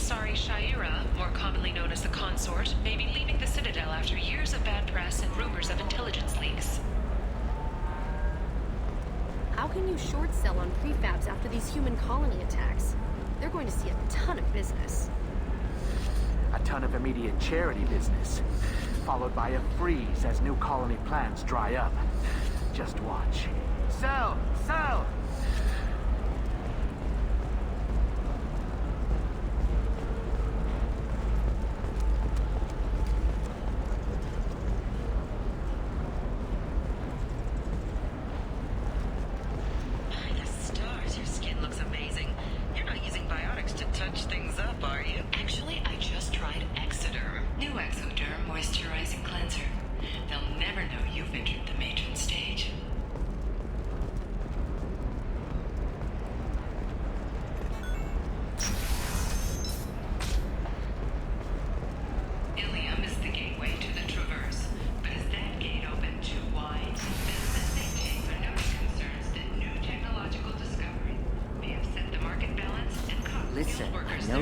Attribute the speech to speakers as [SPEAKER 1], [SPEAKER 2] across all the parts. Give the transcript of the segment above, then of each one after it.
[SPEAKER 1] Sorry, Shaira, more commonly known as the Consort, may be leaving the Citadel after years of bad press and rumors of intelligence leaks.
[SPEAKER 2] How can you short sell on prefabs after these human colony attacks? They're going to see a ton of business.
[SPEAKER 3] A ton of immediate charity business, followed by a freeze as new colony plans dry up. Just watch. Sell! Sell!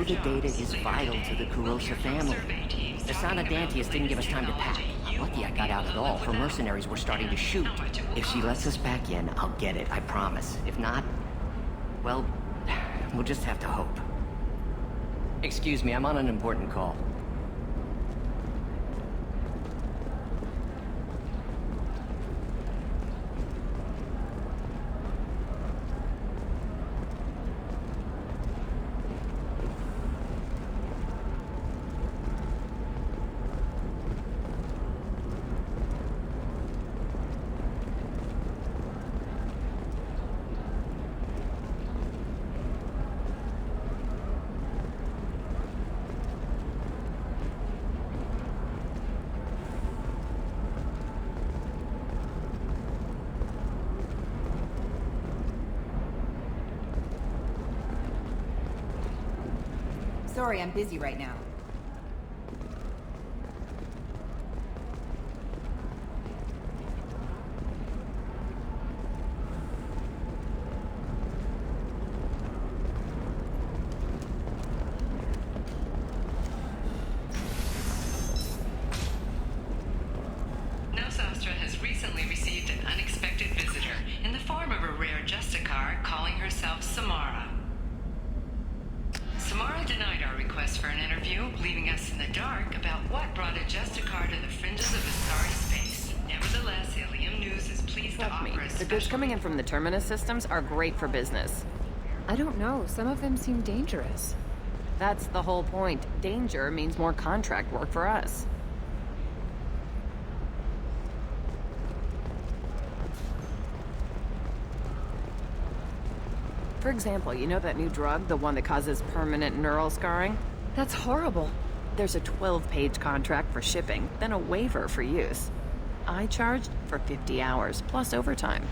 [SPEAKER 4] The data is vital to the Kurosa family. The Sanadantius didn't give us time to pack. Lucky I got out at all. Her mercenaries were starting to shoot. If she lets us back in, I'll get it, I promise. If not, well, we'll just have to hope. Excuse me, I'm on an important call.
[SPEAKER 5] Sorry, I'm busy right now.
[SPEAKER 1] Nosastra has recently received an unexpected visitor in the form of a rare Justicar calling herself Samara. Samara denied our request for an interview, leaving us in the dark about what brought a Justicar to the fringes of Asari space. Nevertheless, Ilium News is pleased to offer a
[SPEAKER 6] The goods coming in from the Terminus systems are great for business.
[SPEAKER 7] I don't know, some of them seem dangerous.
[SPEAKER 6] That's the whole point. Danger means more contract work for us. For example, you know that new drug, the one that causes permanent neural scarring?
[SPEAKER 7] That's horrible.
[SPEAKER 6] There's a 12-page contract for shipping, then a waiver for use. I charged for 50 hours, plus overtime.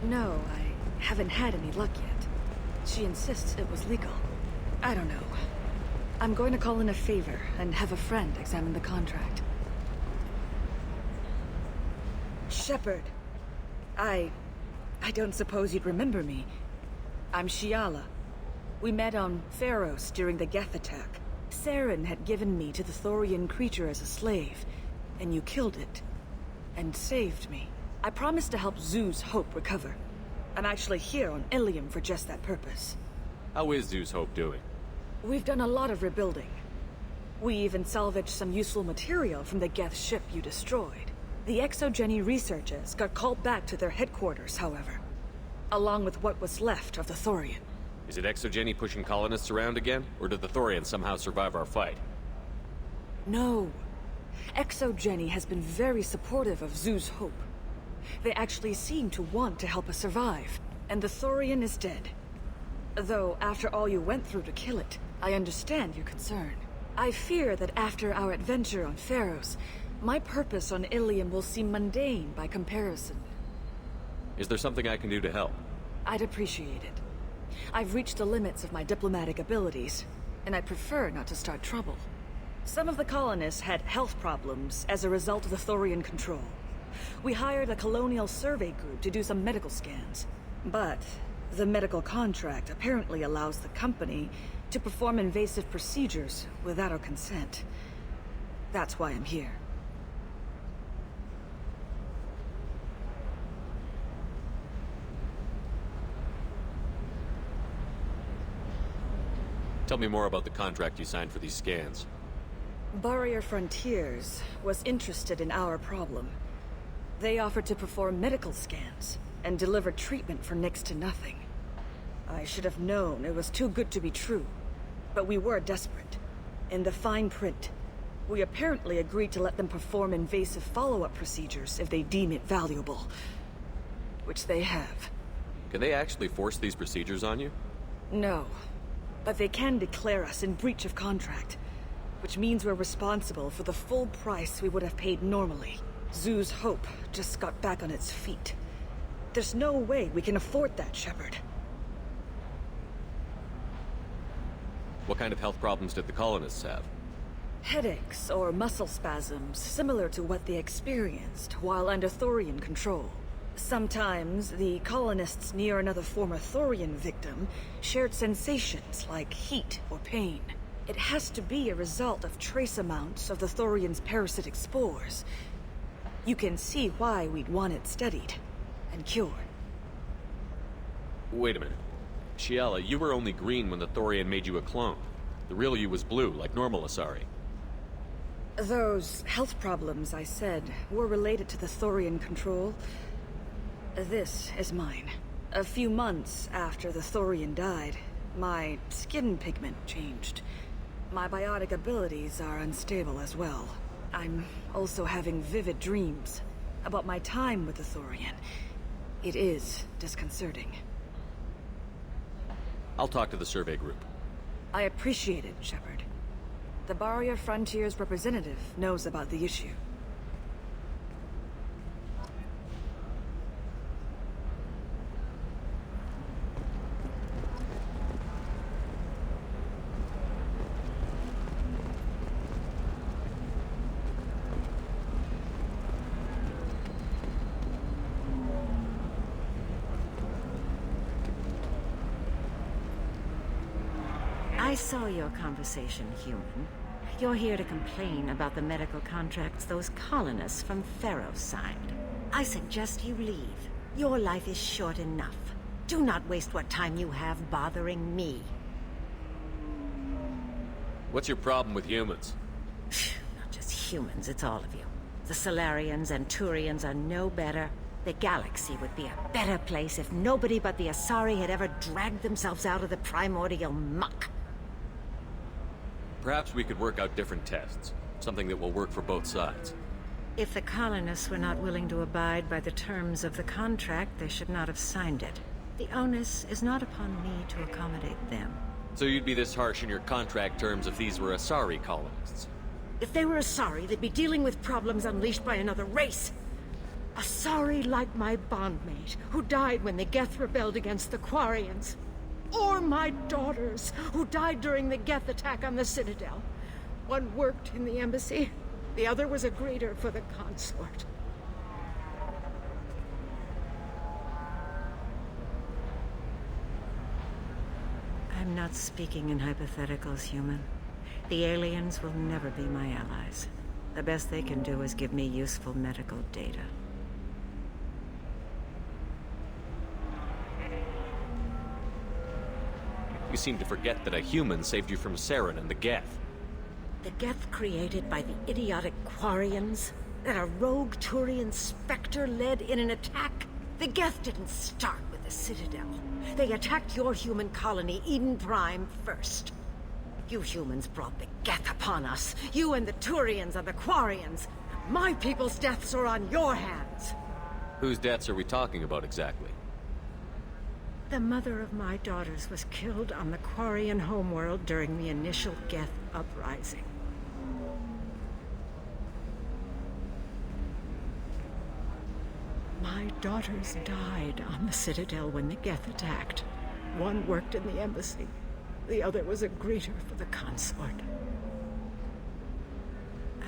[SPEAKER 8] No, I haven't had any luck yet. She insists it was legal. I don't know. I'm going to call in a favor and have a friend examine the contract. Shepard, I don't suppose you'd remember me. I'm Shiala. We met on Pharos during the Geth attack. Saren had given me to the Thorian creature as a slave, and you killed it. And saved me. I promised to help Zeus Hope recover. I'm actually here on Ilium for just that purpose.
[SPEAKER 9] How is Zeus Hope doing?
[SPEAKER 8] We've done a lot of rebuilding. We even salvaged some useful material from the Geth ship you destroyed. The Exogeny researchers got called back to their headquarters, however, along with what was left of the Thorian.
[SPEAKER 9] Is it Exogeny pushing colonists around again, or did the Thorians somehow survive our fight?
[SPEAKER 8] No. Exogeny has been very supportive of Zeus Hope. They actually seem to want to help us survive, and the Thorian is dead. Though, after all you went through to kill it, I understand your concern. I fear that after our adventure on Pharos, my purpose on Ilium will seem mundane by comparison.
[SPEAKER 9] Is there something I can do to help?
[SPEAKER 8] I'd appreciate it. I've reached the limits of my diplomatic abilities, and I'd prefer not to start trouble. Some of the colonists had health problems as a result of the Thorian control. we hired a colonial survey group to do some medical scans. But the medical contract apparently allows the company to perform invasive procedures without our consent. That's why I'm here.
[SPEAKER 9] Tell me more about the contract you signed for these scans.
[SPEAKER 8] Barrier Frontiers was interested in our problem. They offered to perform medical scans and deliver treatment for next to nothing. I should have known it was too good to be true, but we were desperate. In the fine print, we apparently agreed to let them perform invasive follow-up procedures if they deem it valuable. Which they have.
[SPEAKER 9] Can they actually force these procedures on you?
[SPEAKER 8] No, but they can declare us in breach of contract, which means we're responsible for the full price we would have paid normally. Zoo's Hope just got back on its feet. There's no way we can afford that, Shepard.
[SPEAKER 9] What kind of health problems did the colonists have?
[SPEAKER 8] Headaches or muscle spasms, similar to what they experienced while under Thorian control. Sometimes, the colonists near another former Thorian victim shared sensations like heat or pain. It has to be a result of trace amounts of the Thorian's parasitic spores. You can see why we'd want it studied and cured.
[SPEAKER 9] Wait a minute. Shiala, you were only green when the Thorian made you a clone. The real you was blue, like normal Asari.
[SPEAKER 8] Those health problems I said were related to the Thorian control. This is mine. A few months after the Thorian died, my skin pigment changed. My biotic abilities are unstable as well. I'm also having vivid dreams about my time with the Thorian. It is disconcerting.
[SPEAKER 9] I'll talk to the survey group.
[SPEAKER 8] I appreciate it, Shepard. The Barrier Frontiers representative knows about the issue.
[SPEAKER 10] I saw your conversation, human. You're here to complain about the medical contracts those colonists from Pharaoh signed. I suggest you leave. Your life is short enough. Do not waste what time you have bothering me.
[SPEAKER 9] What's your problem with humans?
[SPEAKER 10] Not just humans, it's all of you. The Solarians and Turians are no better. The galaxy would be a better place if nobody but the Asari had ever dragged themselves out of the primordial muck.
[SPEAKER 9] Perhaps we could work out different tests. Something that will work for both sides.
[SPEAKER 10] If the colonists were not willing to abide by the terms of the contract, they should not have signed it. The onus is not upon me to accommodate them.
[SPEAKER 9] So you'd be this harsh in your contract terms if these were Asari colonists?
[SPEAKER 10] If they were Asari, they'd be dealing with problems unleashed by another race. Asari like my bondmate, who died when the Geth rebelled against the Quarians. Or my daughters, who died during the Geth attack on the Citadel. One worked in the embassy, the other was a greeter for the consort. I'm not speaking in hypotheticals, human. The aliens will never be my allies. The best they can do is give me useful medical data.
[SPEAKER 9] You seem to forget that a human saved you from Saren and the Geth.
[SPEAKER 10] The Geth created by the idiotic Quarians? That a rogue Turian Spectre led in an attack? The Geth didn't start with the Citadel. They attacked your human colony, Eden Prime, first. You humans brought the Geth upon us. You and the Turians are the Quarians. My people's deaths are on your hands.
[SPEAKER 9] Whose deaths are we talking about exactly?
[SPEAKER 10] The mother of my daughters was killed on the Quarian homeworld during the initial Geth uprising. My daughters died on the Citadel when the Geth attacked. One worked in the embassy. The other was a greeter for the consort.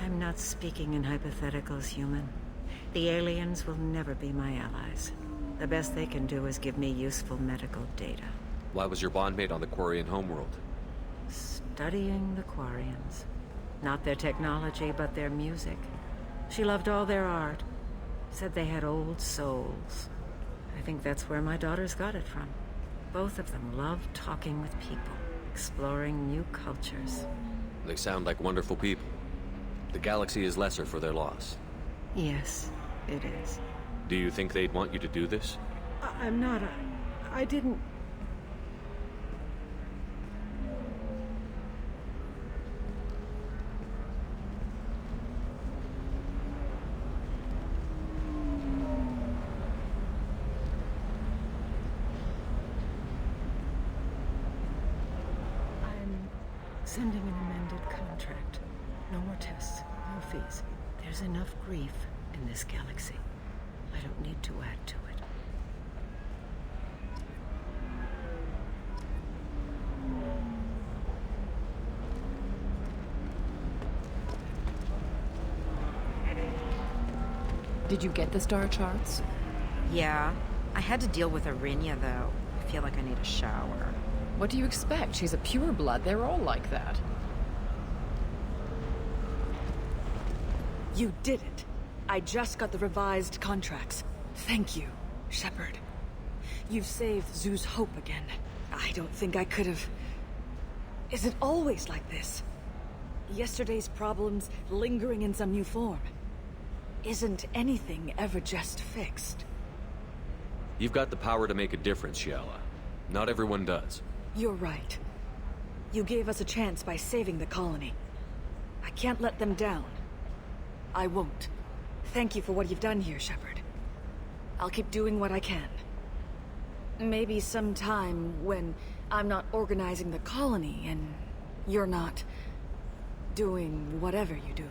[SPEAKER 10] I'm not speaking in hypotheticals, human. The aliens will never be my allies. The best they can do is give me useful medical data.
[SPEAKER 9] Why was your bondmate on the Quarian homeworld?
[SPEAKER 10] Studying the Quarians. Not their technology, but their music. She loved all their art. Said they had old souls. I think that's where my daughters got it from. Both of them love talking with people, exploring new cultures.
[SPEAKER 9] They sound like wonderful people. The galaxy is lesser for their loss.
[SPEAKER 10] Yes, it is.
[SPEAKER 9] Do you think they'd want you to do this?
[SPEAKER 10] I'm not. I didn't. I'm sending an amended contract. No more tests, no fees. There's enough grief in this galaxy. I don't need to add to it.
[SPEAKER 7] Did you get the star charts?
[SPEAKER 5] Yeah. I had to deal with Arinya, though. I feel like I need a shower.
[SPEAKER 7] What do you expect? She's a pureblood. They're all like that.
[SPEAKER 8] You did it. I just got the revised contracts. Thank you, Shepard. You've saved Zoo's hope again. I don't think I could have... Is it always like this? Yesterday's problems lingering in some new form. Isn't anything ever just fixed?
[SPEAKER 9] You've got the power to make a difference, Shiala. Not everyone does.
[SPEAKER 8] You're right. You gave us a chance by saving the colony. I can't let them down. I won't. Thank you for what you've done here, Shepard. I'll keep doing what I can. Maybe sometime when I'm not organizing the colony and you're not doing whatever you do.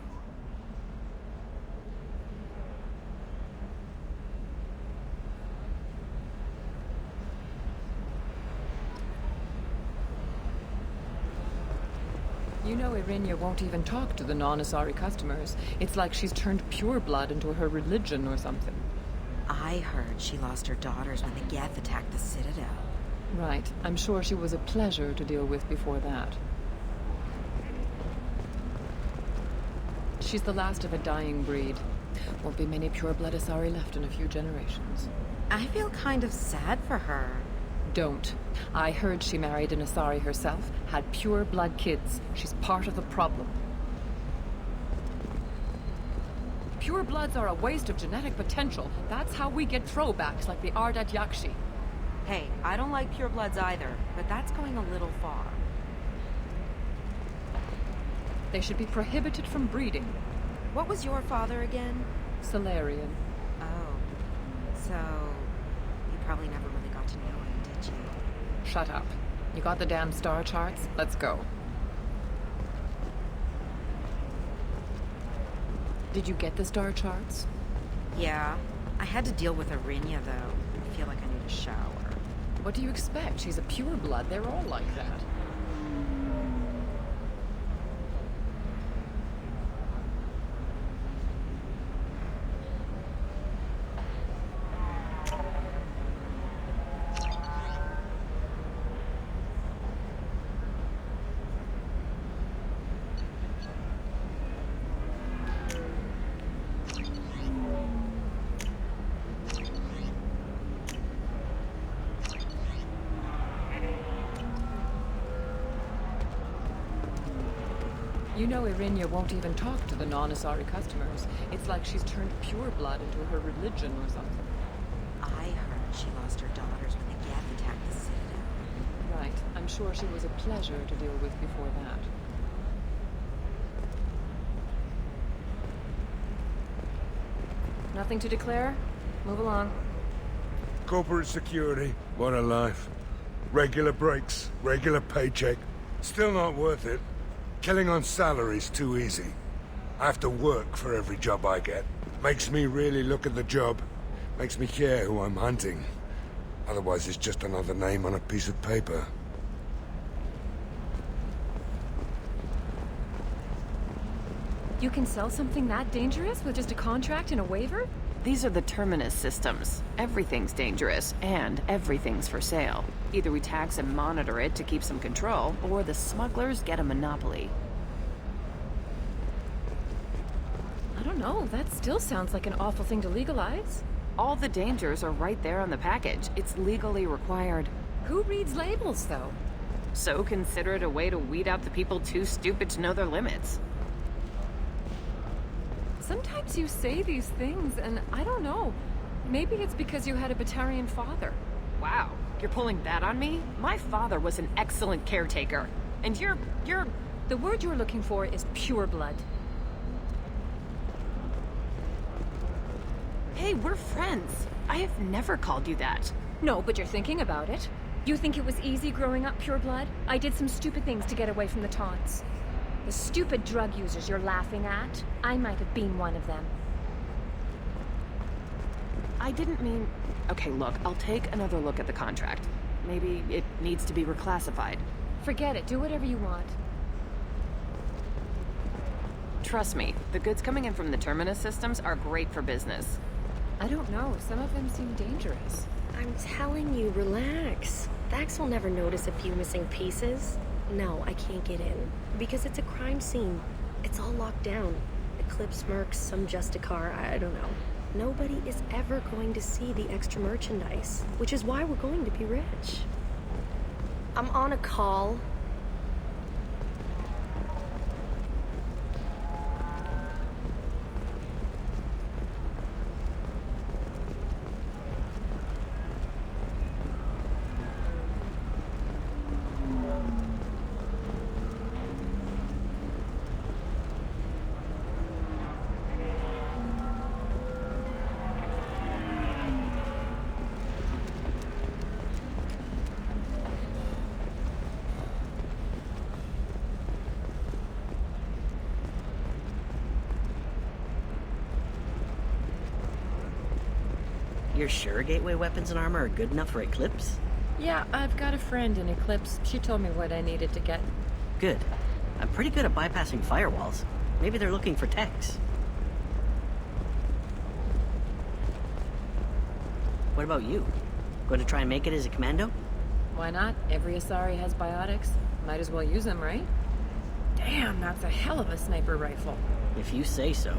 [SPEAKER 7] You know Arinya won't even talk to the non-Asari customers. It's like she's turned pureblood into her religion or something.
[SPEAKER 5] I heard she lost her daughters when the Geth attacked the Citadel.
[SPEAKER 7] Right. I'm sure she was a pleasure to deal with before that. She's the last of a dying breed. Won't be many pureblood Asari left in a few generations.
[SPEAKER 5] I feel kind of sad for her.
[SPEAKER 7] Don't. I heard she married an Asari herself, had pure blood kids. She's part of the problem. Pure bloods are a waste of genetic potential. That's how we get throwbacks like the Ardat Yakshi.
[SPEAKER 5] Hey, I don't like purebloods either, but that's going a little far.
[SPEAKER 7] They should be prohibited from breeding.
[SPEAKER 5] What was your father again?
[SPEAKER 7] Solarian.
[SPEAKER 5] Oh. So, you probably never really got to know him, did you?
[SPEAKER 7] Shut up. You got the damn star charts? Let's go. Did you get the star charts?
[SPEAKER 5] Yeah. I had to deal with Arinya, though. I feel like I need a shower.
[SPEAKER 7] What do you expect? She's a pureblood. They're all like that. You know Arinya won't even talk to the non-Asari customers. It's like she's turned pureblood into her religion or something.
[SPEAKER 5] I heard she lost her daughters when the Geth attacked the Citadel.
[SPEAKER 7] Right. I'm sure she was a pleasure to deal with before that. Nothing to declare? Move along.
[SPEAKER 11] Corporate security, what a life. Regular breaks, regular paycheck. Still not worth it. Killing on salary's too easy. I have to work for every job I get. Makes me really look at the job. Makes me care who I'm hunting. Otherwise it's just another name on a piece of paper.
[SPEAKER 7] You can sell something that dangerous with just a contract and a waiver?
[SPEAKER 6] These are the terminus systems. Everything's dangerous, and everything's for sale. Either we tax and monitor it to keep some control, or the smugglers get a monopoly.
[SPEAKER 7] I don't know, that still sounds like an awful thing to legalize.
[SPEAKER 6] All the dangers are right there on the package. It's legally required.
[SPEAKER 7] Who reads labels, though?
[SPEAKER 6] So consider it a way to weed out the people too stupid to know their limits.
[SPEAKER 7] Sometimes you say these things, and I don't know. Maybe it's because you had a Batarian father.
[SPEAKER 6] Wow, you're pulling that on me? My father was an excellent caretaker. And you're...
[SPEAKER 7] The word you're looking for is pure blood.
[SPEAKER 6] Hey, we're friends. I have never called you that.
[SPEAKER 7] No, but you're thinking about it. You think it was easy growing up pure blood? I did some stupid things to get away from the taunts. The stupid drug users you're laughing at, I might have been one of them.
[SPEAKER 6] I didn't mean... Okay, look, I'll take another look at the contract. Maybe it needs to be reclassified.
[SPEAKER 7] Forget it, do whatever you want.
[SPEAKER 6] Trust me, the goods coming in from the terminus systems are great for business.
[SPEAKER 7] I don't know, some of them seem dangerous.
[SPEAKER 2] I'm telling you, relax. Vax will never notice a few missing pieces. No, I can't get in. Because it's a crime scene. It's all locked down. Eclipse mercs, some Justicar, I don't know. Nobody is ever going to see the extra merchandise, which is why we're going to be rich. I'm on a call.
[SPEAKER 4] You're sure gateway weapons and armor are good enough for Eclipse?
[SPEAKER 7] Yeah, I've got a friend in Eclipse. She told me what I needed to get.
[SPEAKER 4] Good. I'm pretty good at bypassing firewalls. Maybe they're looking for techs. What about you? Going to try and make it as a commando?
[SPEAKER 7] Why not? Every Asari has biotics. Might as well use them, right? Damn, that's a hell of a sniper rifle.
[SPEAKER 4] If you say so.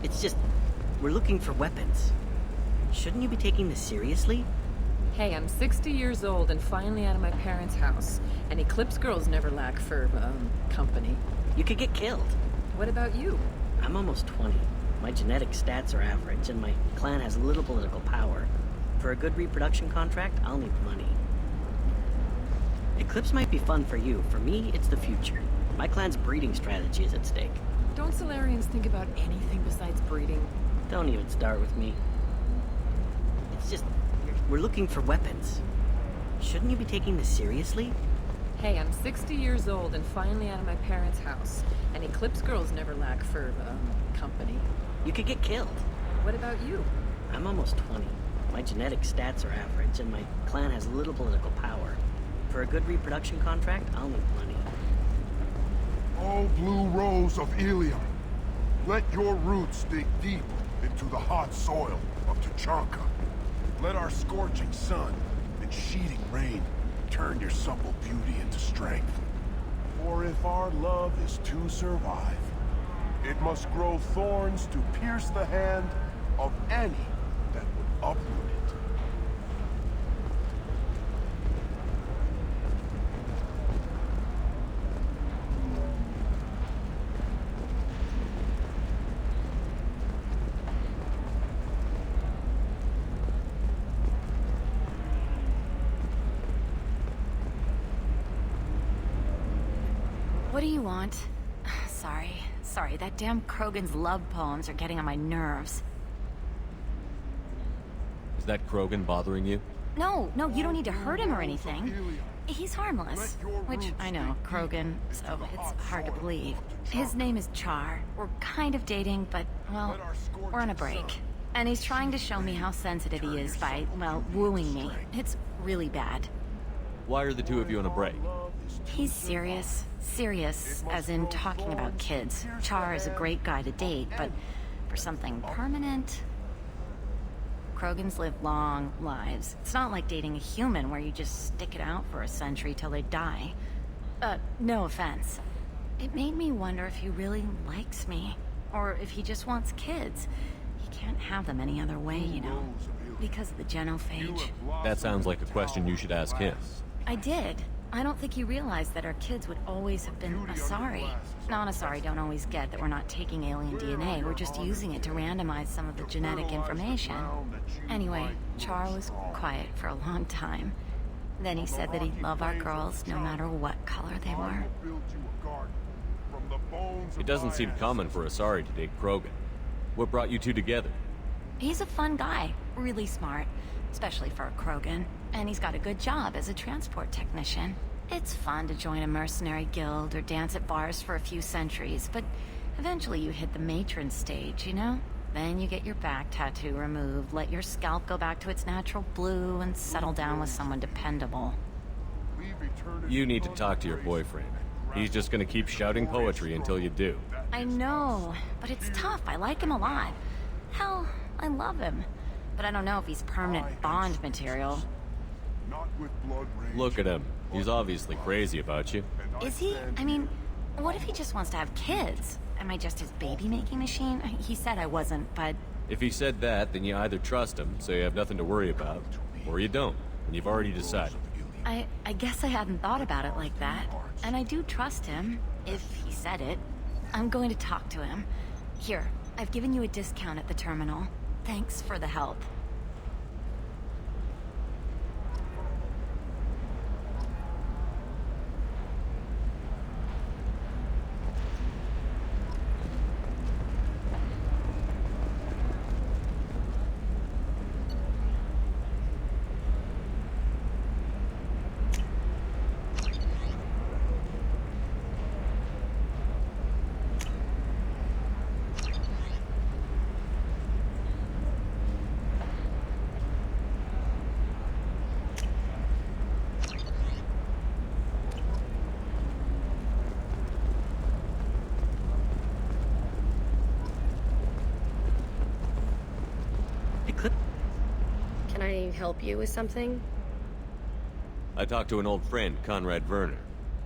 [SPEAKER 4] It's just, we're looking for weapons. Shouldn't you be taking this seriously?
[SPEAKER 7] Hey, I'm 60 years old and finally out of my parents' house. And Eclipse girls never lack for, company.
[SPEAKER 4] You could get killed.
[SPEAKER 7] What about you?
[SPEAKER 4] I'm almost 20. My genetic stats are average, and my clan has little political power. For a good reproduction contract, I'll need money. Eclipse might be fun for you. For me, it's the future. My clan's breeding strategy is at stake.
[SPEAKER 7] Don't Solarians think about anything besides breeding?
[SPEAKER 4] Don't even start with me. It's just, we're looking for weapons. Shouldn't you be taking this seriously?
[SPEAKER 7] Hey, I'm 60 years old and finally out of my parents' house. And Eclipse girls never lack for, company.
[SPEAKER 4] You could get killed.
[SPEAKER 7] What about you?
[SPEAKER 4] I'm almost 20. My genetic stats are average, and my clan has little political power. For a good reproduction contract, I'll need money.
[SPEAKER 11] Oh, blue rose of Ilium, let your roots dig deep into the hot soil of Tuchanka. Let our scorching sun and sheeting rain turn your supple beauty into strength. For if our love is to survive, it must grow thorns to pierce the hand of any that would uproot it.
[SPEAKER 12] What do you want? Sorry, that damn Krogan's love poems are getting on my nerves.
[SPEAKER 9] Is that Krogan bothering you?
[SPEAKER 12] No, you don't need to hurt him or anything. He's harmless. Which, I know, Krogan, so it's hard to believe. His name is Char. We're kind of dating, but, well, we're on a break. And he's trying to show me how sensitive he is by, well, wooing me. It's really bad.
[SPEAKER 9] Why are the two of you on a break?
[SPEAKER 12] He's serious. Serious, as in talking about kids. Char is a great guy to date, but for something permanent... Krogans live long lives. It's not like dating a human where you just stick it out for a century till they die. No offense. It made me wonder if he really likes me, or if he just wants kids. He can't have them any other way, you know, because of the genophage.
[SPEAKER 9] That sounds like a question you should ask him.
[SPEAKER 12] I did. I don't think he realized that our kids would always have been Asari. Non-Asari don't always get that we're not taking alien DNA, we're just using it to randomize some of the genetic information. Anyway, Char was quiet for a long time. Then he said that he'd love our girls no matter what color they were.
[SPEAKER 9] It doesn't seem common for Asari to date Krogan. What brought you two together?
[SPEAKER 12] He's a fun guy, really smart, especially for a Krogan. And he's got a good job as a transport technician. It's fun to join a mercenary guild or dance at bars for a few centuries, but eventually you hit the matron stage, you know? Then you get your back tattoo removed, let your scalp go back to its natural blue, and settle down with someone dependable.
[SPEAKER 9] You need to talk to your boyfriend. He's just gonna keep shouting poetry until you do.
[SPEAKER 12] I know, but it's tough. I like him a lot. Hell, I love him. But I don't know if he's permanent Bond material.
[SPEAKER 9] Look at him. He's obviously crazy about you.
[SPEAKER 12] Is he? I mean, what if he just wants to have kids? Am I just his baby-making machine? He said I wasn't, but...
[SPEAKER 9] If he said that, then you either trust him, so you have nothing to worry about, or you don't, and you've already decided.
[SPEAKER 12] I guess I hadn't thought about it like that. And I do trust him, if he said it. I'm going to talk to him. Here, I've given you a discount at the terminal. Thanks for the help.
[SPEAKER 2] Can I help you with something?
[SPEAKER 9] I talked to an old friend, Conrad Werner.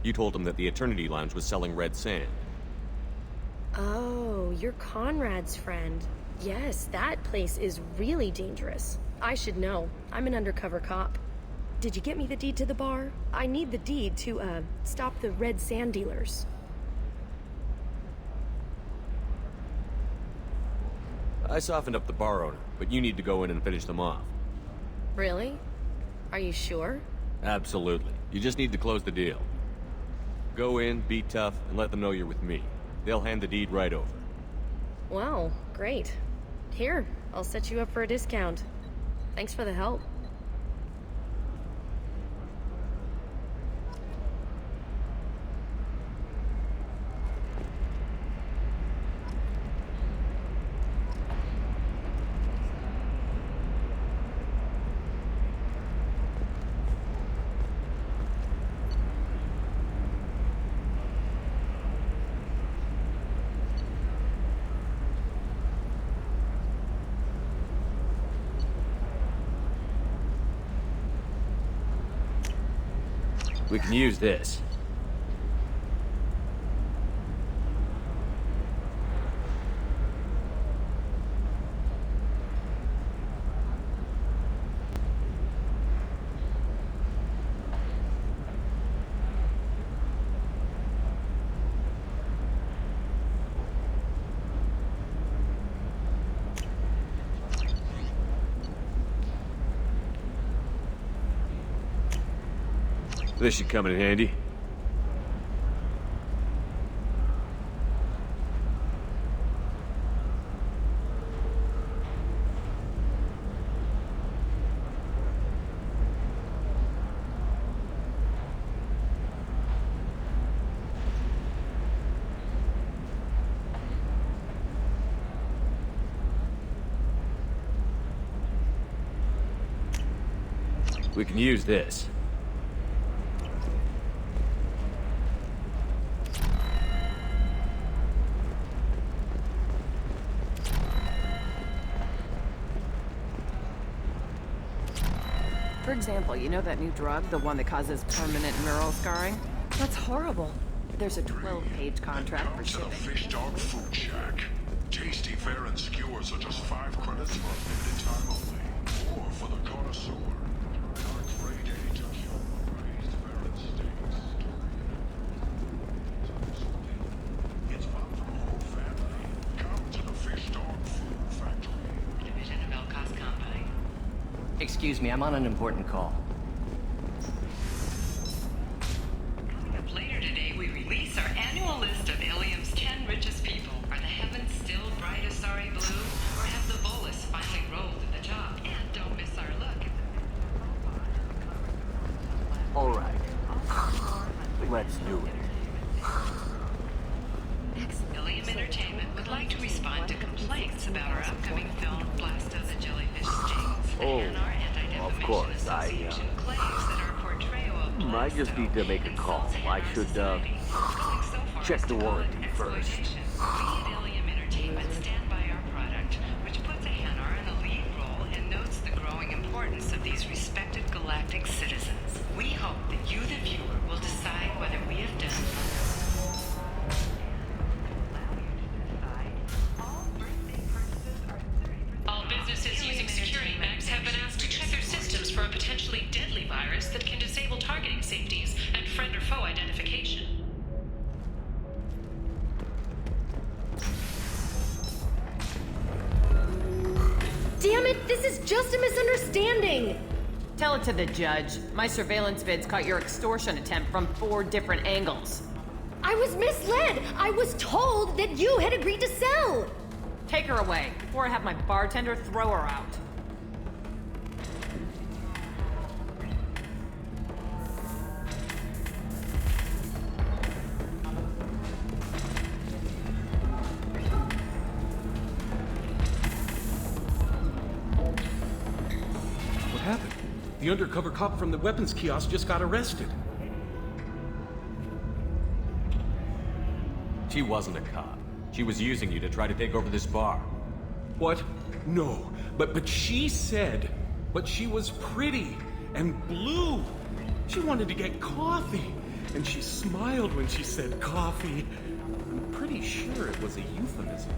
[SPEAKER 9] You told him that the Eternity Lounge was selling red sand.
[SPEAKER 2] Oh, you're Conrad's friend. Yes, that place is really dangerous. I should know. I'm an undercover cop. Did you get me the deed to the bar? I need the deed to, stop the red sand dealers.
[SPEAKER 9] I softened up the bar owner, but you need to go in and finish them off.
[SPEAKER 2] Really? Are you sure?
[SPEAKER 9] Absolutely. You just need to close the deal. Go in, be tough, and let them know you're with me. They'll hand the deed right over.
[SPEAKER 2] Wow, great. Here, I'll set you up for a discount. Thanks for the help.
[SPEAKER 9] We can use this. This should come in handy. We can use this.
[SPEAKER 6] For example, you know that new drug, the one that causes permanent neural scarring?
[SPEAKER 7] That's horrible.
[SPEAKER 6] There's a 12-page contract for shipping.
[SPEAKER 13] Fish Dog Food Shack. Tasty fare and skewers are just 5 credits for a limited time only. Or for the connoisseur. Dark grade A to cure braised fare and steaks. It's fun for the whole family. Come to the Fish Dog Food Factory.
[SPEAKER 1] Division of El Cost Company.
[SPEAKER 4] Excuse me, I'm on an important call.
[SPEAKER 1] Coming up later today, we release our annual list of Ilium's 10 richest people. Are the heavens still bright as sorry blue? Or have the bolus finally rolled to the top? And don't miss our look at
[SPEAKER 3] All right. Let's do it.
[SPEAKER 1] Ilium Entertainment would like to respond to complaints about our upcoming film, Blast of the Jellyfish Stings. And our
[SPEAKER 3] Of course,
[SPEAKER 1] Association claims that our portrayal of
[SPEAKER 3] I just need to make a call. I should, check the warranty first.
[SPEAKER 1] We at Ilium Entertainment stand by our product, which puts a Hanar in the lead role and notes the growing importance of these respected galactic citizens. We hope that you, the viewer, will decide whether we have done
[SPEAKER 14] All businesses using security mags have been asked to check their systems for a potentially deadly virus that can disable targeting safeties and friend or foe identification.
[SPEAKER 2] Damn it, this is just a misunderstanding!
[SPEAKER 6] Tell it to the judge. My surveillance vids caught your extortion attempt from 4 different angles.
[SPEAKER 2] I was misled! I was told that you had agreed to sell!
[SPEAKER 6] Take her away, before I have my bartender throw her out.
[SPEAKER 15] What happened? The undercover cop from the weapons kiosk just got arrested.
[SPEAKER 9] She wasn't a cop. She was using you to try to take over this bar.
[SPEAKER 15] What? No. But she said, but she was pretty and blue. She wanted to get coffee. And she smiled when she said coffee. I'm pretty sure it was a euphemism.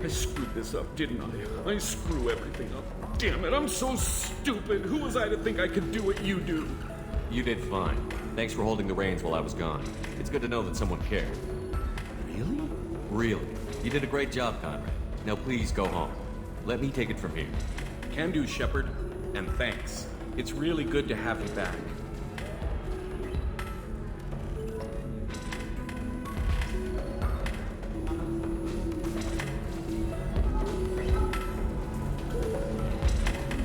[SPEAKER 15] I screwed this up, didn't I? I screw everything up. Damn it, I'm so stupid. Who was I to think I could do what you do?
[SPEAKER 9] You did fine. Thanks for holding the reins while I was gone. It's good to know that someone cared.
[SPEAKER 15] Really?
[SPEAKER 9] Really. You did a great job, Conrad. Now please go home. Let me take it from here.
[SPEAKER 15] Can do, Shepard. And thanks. It's really good to have you back.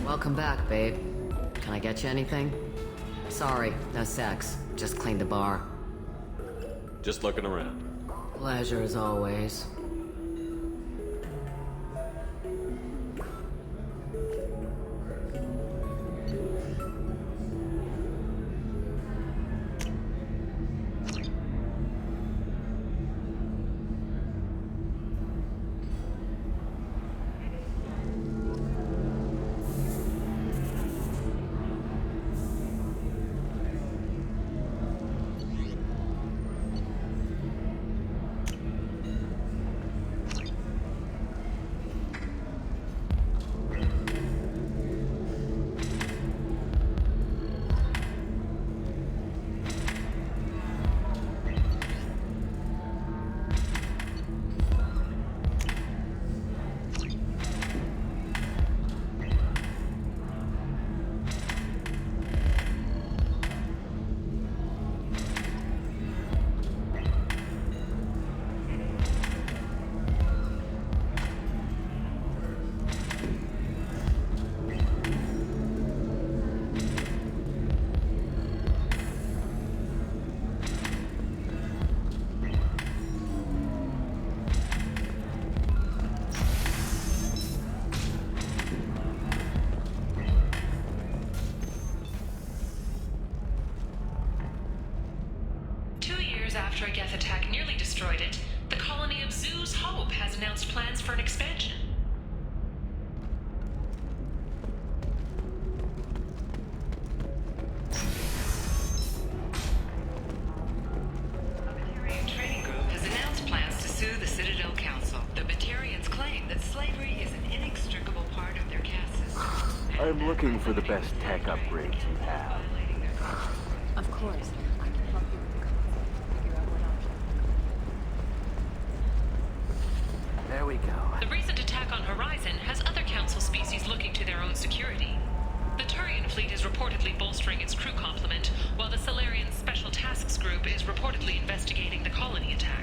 [SPEAKER 4] Welcome back, babe. Can I get you anything? Sorry, no sex. Just cleaned the bar.
[SPEAKER 9] Just looking around.
[SPEAKER 4] Pleasure as always.
[SPEAKER 14] after a Geth attack nearly destroyed it, the colony of Zoo's Hope has announced plans for an expansion.
[SPEAKER 1] Trading Group has announced plans to sue the Citadel Council. The Batarians claim that slavery is an inextricable part of their caste system.
[SPEAKER 3] I'm looking for the best tech upgrades you have.
[SPEAKER 2] Of course.
[SPEAKER 3] There we go.
[SPEAKER 14] The recent attack on Horizon has other Council species looking to their own security. The Turian fleet is reportedly bolstering its crew complement, while the Solarian Special Tasks Group is reportedly investigating the colony attack.